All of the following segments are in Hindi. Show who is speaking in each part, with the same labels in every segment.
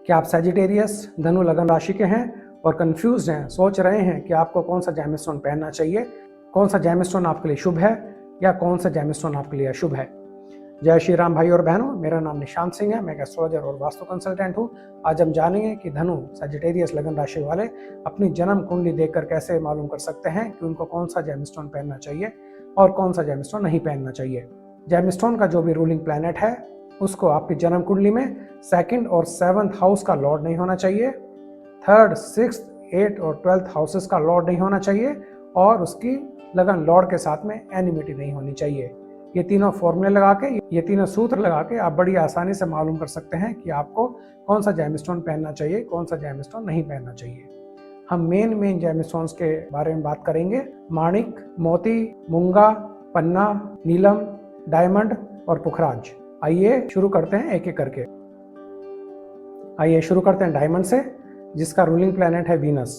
Speaker 1: क्या आप सैजिटेरियस धनु लगन राशि के हैं और कंफ्यूज हैं, सोच रहे हैं कि आपको कौन सा जेमस्टोन पहनना चाहिए, कौन सा जेमस्टोन आपके लिए शुभ है या कौन सा जेमस्टोन आपके लिए अशुभ है। जय श्री राम भाई और बहनों, मेरा नाम निशांत सिंह है। मैं एक एस्ट्रोलॉजर और वास्तु कंसल्टेंट हूँ। आज हम जानेंगे कि धनु सैजिटेरियस लगन राशि वाले अपनी जन्म कुंडली देखकर कैसे मालूम कर सकते हैं कि उनको कौन सा जेमस्टोन पहनना चाहिए और कौन सा जेमस्टोन नहीं पहनना चाहिए। जेमस्टोन का जो भी रूलिंग प्लैनेट है उसको आपकी जन्म कुंडली में 2nd और 7th हाउस का लॉर्ड नहीं होना चाहिए, 3rd, 6th, 8th और 12th हाउसेस का लॉर्ड नहीं होना चाहिए और उसकी लगन लॉर्ड के साथ में एनिमिटी नहीं होनी चाहिए। ये तीनों फॉर्मूले लगा के, ये तीनों सूत्र लगा के आप बड़ी आसानी से मालूम कर सकते हैं कि आपको कौन सा जेमस्टोन पहनना चाहिए, कौन सा जेमस्टोन नहीं पहनना चाहिए। हम मेन जेमस्टोन्स के बारे में बात करेंगे। माणिक, मोती, मूंगा, पन्ना, नीलम, डायमंड और पुखराज। आइए शुरू करते हैं एक एक करके। आइए शुरू करते हैं डायमंड से, जिसका रूलिंग प्लैनेट है वीनस।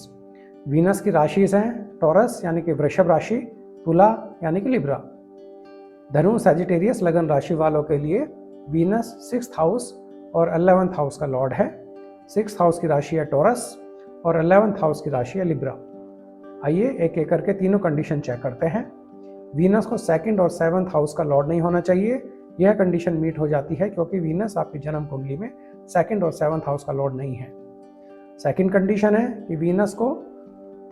Speaker 1: वीनस की राशि हैं टॉरस यानी कि वृषभ राशि, तुला यानी कि लिब्रा। धनु सैजिटेरियस लगन राशि वालों के लिए वीनस 6th हाउस और 11th हाउस का लॉर्ड है। 6th हाउस की राशि है टॉरस और 11th हाउस की राशि है लिब्रा। आइए एक एक करके तीनों कंडीशन चेक करते हैं। वीनस को 2nd और 7th हाउस का लॉर्ड नहीं होना चाहिए। यह कंडीशन मीट हो जाती है क्योंकि वीनस आपकी जन्म कुंडली में 2nd और 7th हाउस का लॉर्ड नहीं है। सेकंड कंडीशन है कि वीनस को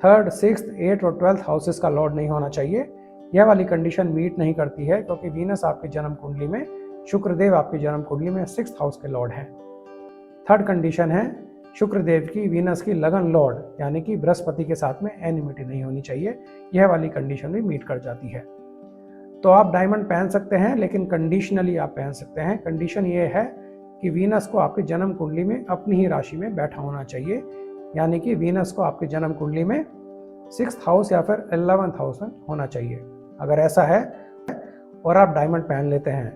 Speaker 1: 3rd, 6th, 8th और 12th हाउसेस का लॉर्ड नहीं होना चाहिए। यह वाली कंडीशन मीट नहीं करती है क्योंकि वीनस आपकी जन्म कुंडली में, शुक्रदेव आपकी जन्म कुंडली में 6th हाउस के लॉर्ड हैं। थर्ड कंडीशन है शुक्रदेव की वीनस की लगन लॉर्ड यानी कि बृहस्पति के साथ में एनिमिटी नहीं होनी चाहिए। यह वाली कंडीशन भी मीट कर जाती है। तो आप डायमंड पहन सकते हैं, लेकिन कंडीशनली आप पहन सकते हैं। कंडीशन ये है कि वीनस को आपकी जन्म कुंडली में अपनी ही राशि में बैठा होना चाहिए, यानी कि वीनस को आपकी जन्म कुंडली में 6th हाउस या फिर 11th हाउस में होना चाहिए। अगर ऐसा है और आप डायमंड पहन लेते हैं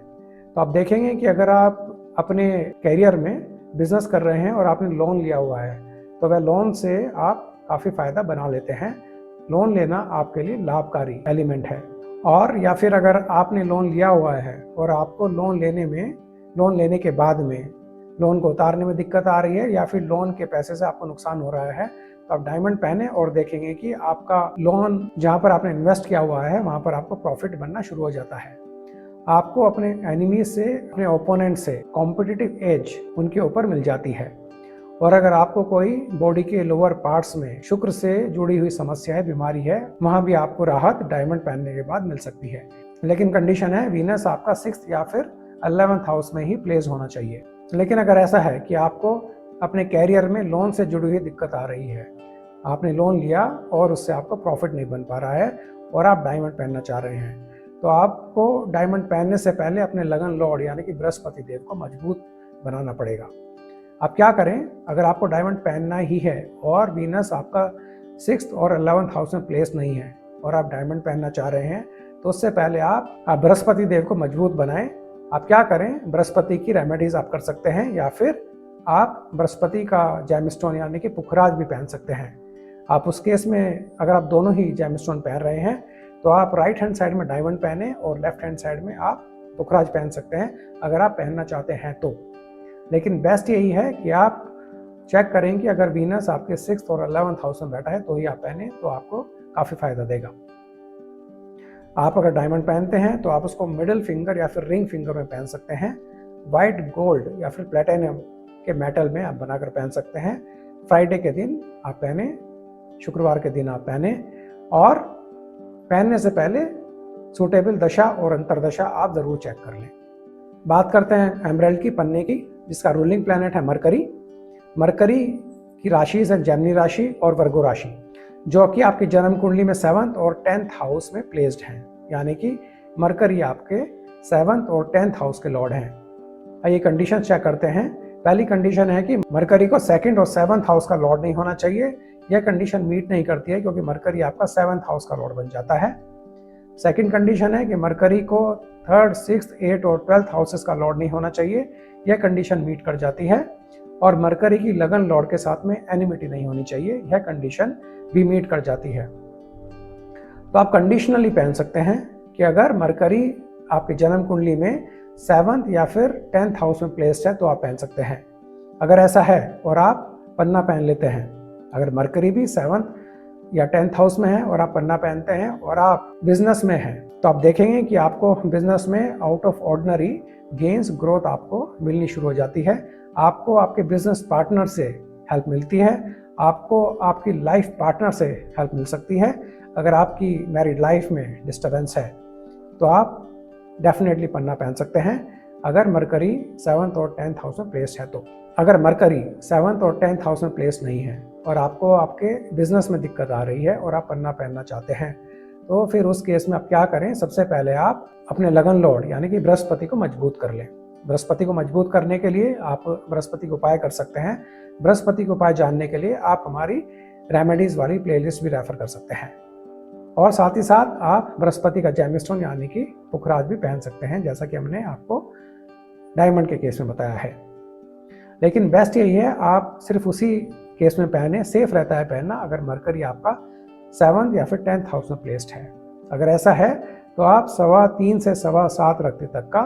Speaker 1: तो आप देखेंगे कि अगर आप अपने कैरियर में बिजनेस कर रहे हैं और आपने लोन लिया हुआ है तो वह लोन से आप काफ़ी फायदा बना लेते हैं। लोन लेना आपके लिए लाभकारी एलिमेंट है। और या फिर अगर आपने लोन लिया हुआ है और आपको लोन लेने के बाद में लोन को उतारने में दिक्कत आ रही है या फिर लोन के पैसे से आपको नुकसान हो रहा है, तो आप डायमंड पहने और देखेंगे कि आपका लोन जहां पर आपने इन्वेस्ट किया हुआ है वहां पर आपको प्रॉफिट बनना शुरू हो जाता है। आपको अपने एनिमी से, अपने ओपोनेंट से कॉम्पिटिटिव एज उनके ऊपर मिल जाती है। और अगर आपको कोई बॉडी के लोअर पार्ट्स में शुक्र से जुड़ी हुई समस्या है, बीमारी है, वहां भी आपको राहत डायमंड पहनने के बाद मिल सकती है। लेकिन कंडीशन है वीनस आपका 6th या फिर 11th हाउस में ही प्लेस होना चाहिए। लेकिन अगर ऐसा है कि आपको अपने कैरियर में लोन से जुड़ी हुई दिक्कत आ रही है, आपने लोन लिया और उससे आपको प्रॉफिट नहीं बन पा रहा है और आप डायमंड पहनना चाह रहे हैं, तो आपको डायमंड पहनने से पहले अपने लगन लॉर्ड यानी कि बृहस्पति देव को मजबूत बनाना पड़ेगा। आप क्या करें, अगर आपको डायमंड पहनना ही है और वीनस आपका 6th और 11th हाउस में प्लेस नहीं है और आप डायमंड पहनना चाह रहे हैं, तो उससे पहले आप बृहस्पति देव को मजबूत बनाएं। आप क्या करें, बृहस्पति की रेमेडीज आप कर सकते हैं या फिर आप बृहस्पति का जेमस्टोन यानी कि पुखराज भी पहन सकते हैं। आप उस केस में अगर आप दोनों ही जेमस्टोन पहन रहे हैं तो आप राइट हैंड साइड में डायमंड पहने और लेफ्ट हैंड साइड में आप पुखराज पहन सकते हैं अगर आप पहनना चाहते हैं तो। लेकिन बेस्ट यही है कि आप चेक करें कि अगर वीनस आपके 6th और 11th हाउस में बैठा है तो ही आप पहने, तो आपको काफ़ी फायदा देगा। आप अगर डायमंड पहनते हैं तो आप उसको मिडिल फिंगर या फिर रिंग फिंगर में पहन सकते हैं। वाइट गोल्ड या फिर प्लेटिनम के मेटल में आप बनाकर पहन सकते हैं। फ्राइडे के दिन आप पहने, शुक्रवार के दिन आप पहने और पहनने से पहले सूटेबल दशा और अंतरदशा आप ज़रूर चेक कर लें। बात करते हैं एमराल्ड की, पन्ने की, जिसका रूलिंग प्लैनेट है मरकरी। मरकरी की राशि है जेमिनी राशि और वर्गो राशि, जो कि आपकी जन्म कुंडली में 7th और 10th हाउस में प्लेस्ड हैं, यानी कि मरकरी आपके 7th और 10th हाउस के लॉर्ड हैं। आइए कंडीशन चेक करते हैं। पहली कंडीशन है कि मरकरी को 2nd और 7th हाउस का लॉर्ड नहीं होना चाहिए। यह कंडीशन मीट नहीं करती है क्योंकि मरकरी आपका 7th हाउस का लॉर्ड बन जाता है। सेकंड कंडीशन है कि मरकरी को 3rd, 6th, 8th और 12th हाउसेस का लॉर्ड नहीं होना चाहिए। यह कंडीशन मीट कर जाती है। और मरकरी की लगन लॉर्ड के साथ में एनिमिटी नहीं होनी चाहिए, यह कंडीशन भी मीट कर जाती है। तो आप कंडीशनली पहन सकते हैं कि अगर मरकरी आपकी जन्म कुंडली में 7th या फिर 10th हाउस में प्लेस्ड है तो आप पहन सकते हैं। अगर ऐसा है और आप पन्ना पहन लेते हैं, अगर मरकरी भी 7th या 10th हाउस में है और आप पन्ना पहनते हैं और आप बिजनेस में हैं, तो आप देखेंगे कि आपको बिजनेस में out of ordinary gains, growth आपको मिलनी शुरू हो जाती है। आपको आपके बिजनेस पार्टनर से हेल्प मिलती है, आपको आपकी लाइफ पार्टनर से हेल्प मिल सकती है। अगर आपकी मैरिड लाइफ में डिस्टर्बेंस है तो आप डेफिनेटली पन्ना पहन सकते हैं, अगर मरकरी 7th और 10th हाउस में प्लेस है तो। अगर मरकरी 7th और 10th हाउस में प्लेस नहीं है और आपको आपके बिजनेस में दिक्कत आ रही है और आप पन्ना पहनना चाहते हैं, तो फिर उस केस में आप क्या करें, सबसे पहले आप अपने लगन लॉर्ड यानी कि बृहस्पति को मजबूत कर लें। बृहस्पति को मजबूत करने के लिए आप बृहस्पति को उपाय कर सकते हैं। बृहस्पति को उपाय जानने के लिए आप हमारी रेमेडीज वाली प्लेलिस्ट भी रेफर कर सकते हैं, और साथ ही साथ आप बृहस्पति का जेमस्टोन यानी कि पुखराज भी पहन सकते हैं, जैसा कि हमने आपको डायमंड के केस में बताया है। लेकिन बेस्ट यही है आप सिर्फ उसी केस में पहने, सेफ रहता है पहनना अगर मरकरी आपका 7th या फिर 10th हाउस में प्लेस्ड है। अगर ऐसा है तो आप 3.25 से 7.25 रत्ती तक का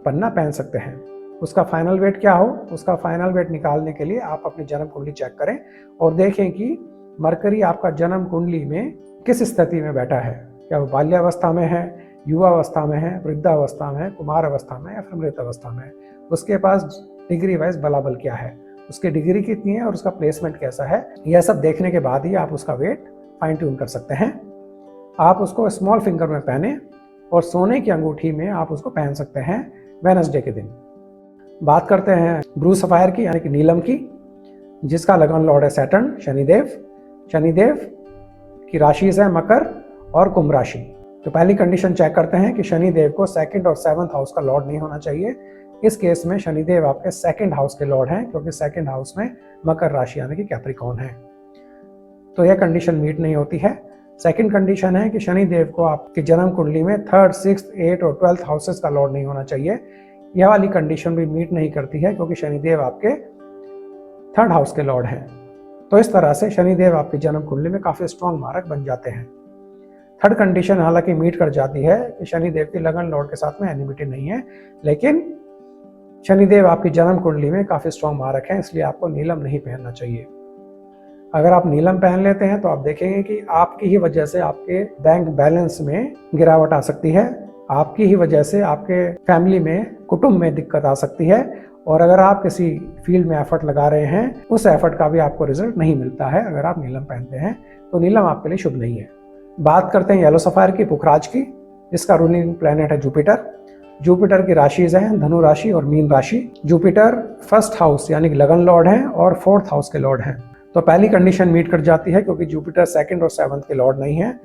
Speaker 1: पन्ना पहन सकते हैं। उसका फाइनल वेट क्या हो, उसका फाइनल वेट निकालने के लिए आप अपनी जन्म कुंडली चेक करें और देखें कि मरकरी आपका जन्म कुंडली में किस स्थिति में बैठा है। क्या वो बाल्यावस्था में है, युवावस्था में है, वृद्धावस्था में है, कुमार अवस्था में या फिर मृत अवस्था में है। उसके पास डिग्री वाइज बलाबल क्या है, उसकी डिग्री कितनी है और उसका प्लेसमेंट कैसा है। यह सब देखने के बाद ही आप उसका वेट फाइन ट्यून कर सकते हैं। आप उसको स्मॉल फिंगर में पहने और सोने की अंगूठी में आप उसको पहन सकते हैं वेडनेसडे के दिन। बात करते हैं ब्लू सफायर की यानी कि नीलम की, जिसका लगन लॉर्ड है सैटर्न, शनिदेव। शनिदेव की राशि है मकर और कुंभ राशि। तो पहली कंडीशन चेक करते हैं कि शनिदेव को 2nd और 7th हाउस का लॉर्ड नहीं होना चाहिए। इस केस में शनिदेव आपके 2nd हाउस के लॉर्ड हैं, क्योंकि 2nd हाउस में मकर राशि यानी कि कैप्रिकॉर्न है, तो यह कंडीशन मीट नहीं होती है। सेकंड कंडीशन है कि शनिदेव को आपकी जन्म कुंडली में 3rd, 6th, 8th और 12th हाउसेस का लॉर्ड नहीं होना चाहिए। यह वाली कंडीशन भी मीट नहीं करती है, क्योंकि शनिदेव आपके 3rd हाउस के लॉर्ड हैं। तो इस तरह से शनिदेव आपकी जन्म कुंडली में काफी स्ट्रॉन्ग मारक बन जाते हैं। थर्ड कंडीशन हालांकि मीट कर जाती है कि शनिदेव की लगन लॉर्ड के साथ में एनिमिटी नहीं है, लेकिन शनिदेव आपकी जन्म कुंडली में काफी स्ट्रॉन्ग मारक है, इसलिए आपको नीलम नहीं पहनना चाहिए। अगर आप नीलम पहन लेते हैं तो आप देखेंगे कि आपकी ही वजह से आपके बैंक बैलेंस में गिरावट आ सकती है, आपकी ही वजह से आपके फैमिली में, कुटुंब में दिक्कत आ सकती है, और अगर आप किसी फील्ड में एफर्ट लगा रहे हैं उस एफर्ट का भी आपको रिजल्ट नहीं मिलता है अगर आप नीलम पहनते हैं, तो नीलम आपके लिए शुभ नहीं है। बात करते हैं येलो सफायर की, पुखराज की, जिसका रूलिंग प्लैनेट है जुपिटर। जुपिटर की राशि हैं धनु राशि और मीन राशि। जुपिटर 1st हाउस यानी कि लगन लॉर्ड हैं और 4th हाउस के लॉर्ड हैं। तो पहली कंडीशन मीट कर जाती है क्योंकि जुपिटर 2nd और 7th के लॉर्ड नहीं है।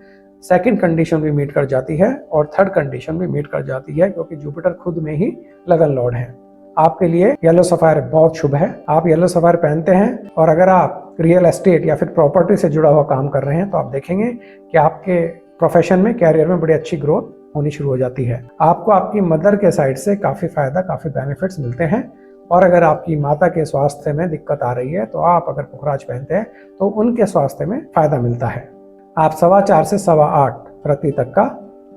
Speaker 1: सेकंड कंडीशन भी मीट कर जाती है और थर्ड कंडीशन भी मीट कर जाती है क्योंकि जुपिटर खुद में ही लगन लॉर्ड है। आपके लिए येलो सफायर बहुत शुभ है। आप येलो सफायर पहनते हैं और अगर आप रियल एस्टेट या फिर प्रॉपर्टी से जुड़ा हुआ काम कर रहे हैं तो आप देखेंगे कि आपके प्रोफेशन में, कैरियर में बड़ी अच्छी ग्रोथ होनी शुरू हो जाती है। आपको आपकी मदर के साइड से काफी फायदा, काफी बेनिफिट्स मिलते हैं। और अगर आपकी माता के स्वास्थ्य में दिक्कत आ रही है तो आप अगर पुखराज पहनते हैं तो उनके स्वास्थ्य में फायदा मिलता है। आप 4.25 से 8.25 प्रति तक का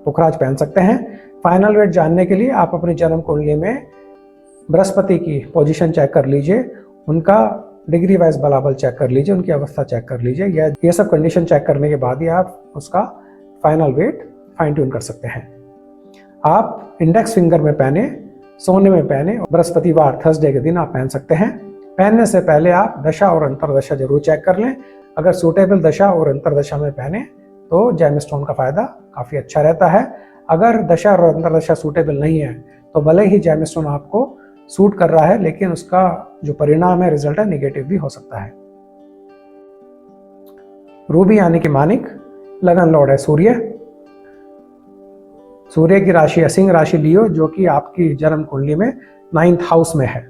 Speaker 1: पुखराज पहन सकते हैं। फाइनल वेट जानने के लिए आप अपनी जन्म कुंडली में बृहस्पति की पोजीशन चेक कर लीजिए, उनका डिग्री वाइज बलाबल चेक कर लीजिए, उनकी अवस्था चेक कर लीजिए। ये सब कंडीशन चेक करने के बाद ही आप उसका फाइनल वेट फाइन ट्यून कर सकते हैं। आप इंडेक्स फिंगर में पहने, सोने में पहने, बृहस्पतिवार थर्सडे के दिन आप पहन सकते हैं। पहनने से पहले आप दशा और अंतरदशा जरूर चेक कर लें। अगर सूटेबल दशा और अंतरदशा में पहने तो जेमस्टोन का फायदा काफी अच्छा रहता है। अगर दशा और अंतरदशा सूटेबल नहीं है तो भले ही जेमस्टोन आपको सूट कर रहा है लेकिन उसका जो परिणाम है, रिजल्ट है, नेगेटिव भी हो सकता है। रूबी यानी कि मानिक, लगन लॉर्ड है सूर्य। सूर्य की राशि है सिंह राशि लियो, जो कि आपकी जन्म कुंडली में 9th हाउस में है।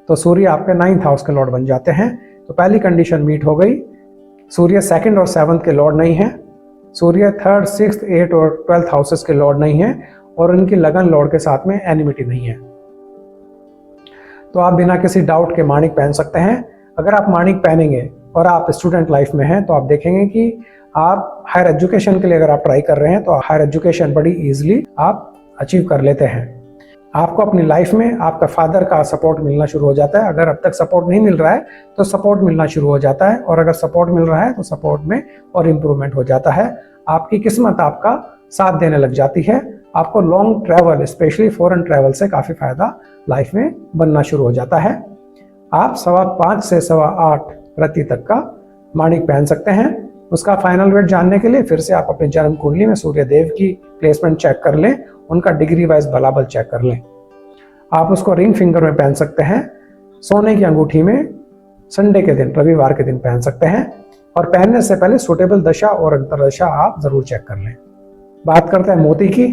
Speaker 1: तो सूर्य आपके 9th हाउस के लॉर्ड बन जाते हैं। तो पहली कंडीशन मीट हो गई। सूर्य 2nd और 7th के लॉर्ड नहीं है। सूर्य 3rd, 6th, 8th और 12th हाउसेस के लॉर्ड नहीं है और उनकी लगन लॉर्ड के साथ में एनिमिटी नहीं है। तो आप बिना किसी डाउट के माणिक पहन सकते हैं। अगर आप माणिक पहनेंगे और आप स्टूडेंट लाइफ में हैं तो आप देखेंगे कि आप हायर एजुकेशन के लिए अगर आप ट्राई कर रहे हैं तो हायर एजुकेशन बड़ी इजीली आप अचीव कर लेते हैं। आपको अपनी लाइफ में आपका फादर का सपोर्ट मिलना शुरू हो जाता है। अगर अब तक सपोर्ट नहीं मिल रहा है तो सपोर्ट मिलना शुरू हो जाता है, और अगर सपोर्ट मिल रहा है तो सपोर्ट में और इम्प्रूवमेंट हो जाता है। आपकी किस्मत आपका साथ देने लग जाती है। आपको long travel, specially foreign travel से काफ़ी फायदा लाइफ में बनना शुरू हो जाता है। आप 5.25 से 8.25 रत्ती तक का माणिक पहन सकते हैं। उसका फाइनल वेट जानने के लिए फिर से आप अपनी जन्म कुंडली में सूर्य देव की प्लेसमेंट चेक कर लें, उनका डिग्री वाइज बलाबल चेक कर लें। आप उसको रिंग फिंगर में पहन सकते हैं, सोने की अंगूठी में संडे के दिन, रविवार के दिन पहन सकते हैं, और पहनने से पहले सूटेबल दशा और अंतरदशा आप जरूर चेक कर लें। बात करते हैं मोती की,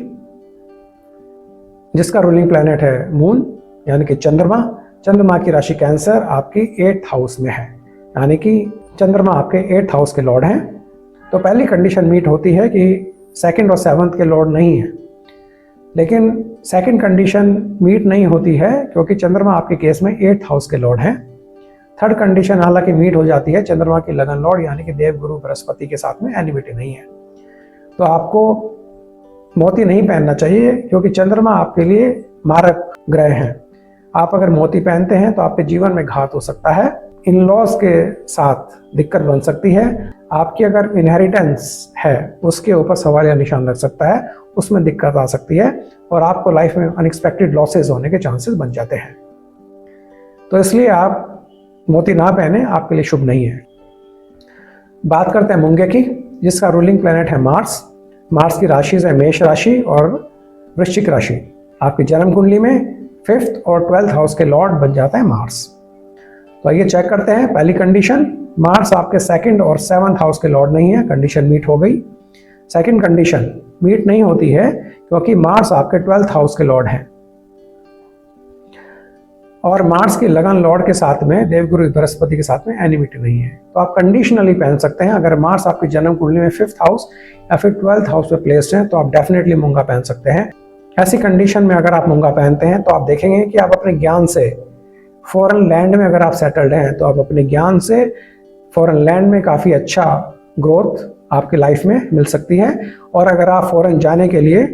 Speaker 1: जिसका रूलिंग प्लैनेट है मून यानी कि चंद्रमा। चंद्रमा की राशि कैंसर आपकी 8th हाउस में है, यानी कि चंद्रमा आपके 8th हाउस के लॉर्ड हैं। तो पहली कंडीशन मीट होती है कि 2nd और 7th के लॉर्ड नहीं है, लेकिन सेकंड कंडीशन मीट नहीं होती है क्योंकि चंद्रमा आपके केस में 8th हाउस के लॉर्ड हैं। थर्ड कंडीशन हालांकि मीट हो जाती है, चंद्रमा की लगन लॉर्ड यानी कि देव गुरु बृहस्पति के साथ में एनिमिटी नहीं है। तो आपको मोती नहीं पहनना चाहिए क्योंकि चंद्रमा आपके लिए मारक ग्रह हैं। आप अगर मोती पहनते हैं तो आपके जीवन में घात हो सकता है, इन लॉज के साथ दिक्कत बन सकती है, आपकी अगर इनहेरिटेंस है उसके ऊपर सवाल या निशान लग सकता है, उसमें दिक्कत आ सकती है, और आपको लाइफ में अनएक्सपेक्टेड लॉसेस होने के चांसेस बन जाते हैं। तो इसलिए आप मोती ना पहने, आपके लिए शुभ नहीं है। बात करते हैं मूंगे की, जिसका रूलिंग प्लैनेट है मार्स। मार्स की राशि है मेष राशि और वृश्चिक राशि। आपकी जन्म कुंडली में 5th और 12th हाउस के लॉर्ड बन जाता है मार्स। तो आइए चेक करते हैं। पहली कंडीशन, मार्स आपके 2nd और 7th हाउस के लॉर्ड नहीं है, कंडीशन मीट हो गई। सेकंड कंडीशन मीट नहीं होती है क्योंकि मार्स आपके 12th हाउस के लॉर्ड हैं, और मार्स की लगन लॉर्ड के साथ में देवगुरु बृहस्पति के साथ में एनिमिटी नहीं है। तो आप कंडीशनली पहन सकते हैं। अगर मार्स आपकी जन्म कुंडली में 5th हाउस या फिर 12th हाउस पे प्लेस्ड है तो आप डेफिनेटली मूंगा पहन सकते हैं। ऐसी कंडीशन में अगर आप मूंगा पहनते हैं तो आप देखेंगे कि आप अपने ज्ञान से फॉरेन लैंड में अगर आप सेटल्ड हैं तो आप अपने ज्ञान से फॉरेन लैंड में काफ़ी अच्छा ग्रोथ आपकी लाइफ में मिल सकती है। और अगर आप फॉरेन जाने के लिए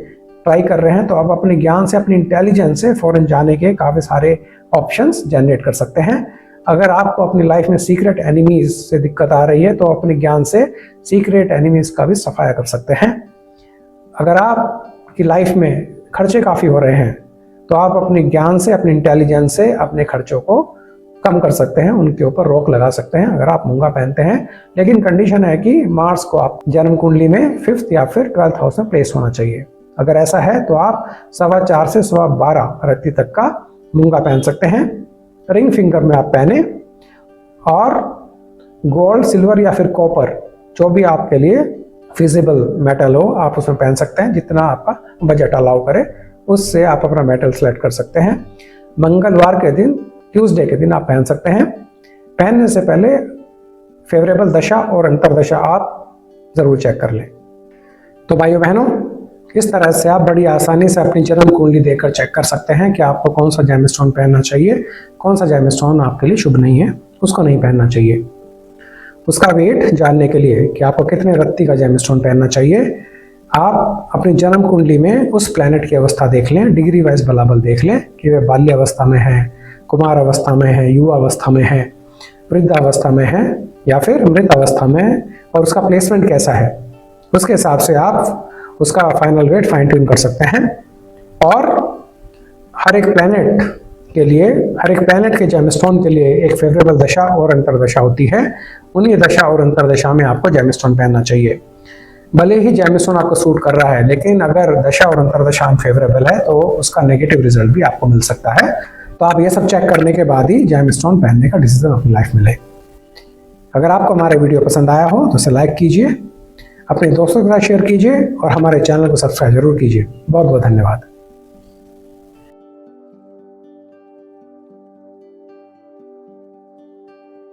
Speaker 1: ट्राई कर रहे हैं तो आप अपने ज्ञान से, अपनी इंटेलिजेंस से फॉरेन जाने के काफ़ी सारे ऑप्शंस जनरेट कर सकते हैं। अगर आपको अपनी लाइफ में सीक्रेट एनिमीज से दिक्कत आ रही है तो अपने ज्ञान से सीक्रेट एनिमीज का भी सफाया कर सकते हैं। अगर आपकी लाइफ में खर्चे काफ़ी हो रहे हैं तो आप अपने ज्ञान से, अपनी इंटेलिजेंस से अपने खर्चों को कम कर सकते हैं, उनके ऊपर रोक लगा सकते हैं अगर आप मूंगा पहनते हैं। लेकिन कंडीशन है कि मार्स को आप जन्म कुंडली में 5th या फिर 12th हाउस में प्लेस होना चाहिए। अगर ऐसा है तो आप 4.25 से 12.25 रत्ती तक का मूंगा पहन सकते हैं। रिंग फिंगर में आप पहने, और गोल्ड, सिल्वर या फिर कॉपर, जो भी आपके लिए फिजिबल मेटल हो आप उसमें पहन सकते हैं। जितना आपका बजट अलाउ करे उससे आप अपना मेटल सेलेक्ट कर सकते हैं। मंगलवार के दिन, ट्यूसडे के दिन आप पहन सकते हैं। पहनने से पहले फेवरेबल दशा और अंतरदशा आप ज़रूर चेक कर लें। तो भाइयों बहनों, इस तरह से आप बड़ी आसानी से अपनी जन्म कुंडली देखकर चेक कर सकते हैं कि आपको कौन सा जेमस्टोन पहनना चाहिए, कौन सा जेमस्टोन आपके लिए शुभ नहीं है, उसको नहीं पहनना चाहिए। उसका वेट जानने के लिए कि आपको कितने रत्ती का जेमस्टोन पहनना चाहिए, आप अपनी जन्म कुंडली में उस प्लैनेट की अवस्था देख लें, डिग्री वाइज बलाबल देख लें कि वे बाल्य अवस्था में है, कुमार अवस्था में है, युवा अवस्था में है, वृद्धावस्था में है या फिर मृत अवस्था में है, और उसका प्लेसमेंट कैसा है। उसके हिसाब से आप उसका फाइनल वेट फाइन ट्यून कर सकते हैं। और हर एक प्लैनेट के लिए, हर एक प्लैनेट के जेमस्टोन के लिए एक फेवरेबल दशा और अंतरदशा होती है। उन्हीं दशा और अंतरदशा में आपको जेमस्टोन पहनना चाहिए। भले ही जेमस्टोन आपको सूट कर रहा है, लेकिन अगर दशा और अंतरदशा अनफेवरेबल है तो उसका नेगेटिव रिजल्ट भी आपको मिल सकता है। तो आप ये सब चेक करने के बाद ही जेमस्टोन पहनने का डिसीजन अपनी लाइफ में लें। अगर आपको हमारे वीडियो पसंद आया हो तो इसे लाइक कीजिए, अपने दोस्तों के साथ शेयर कीजिए और हमारे चैनल को सब्सक्राइब जरूर कीजिए। बहुत बहुत धन्यवाद।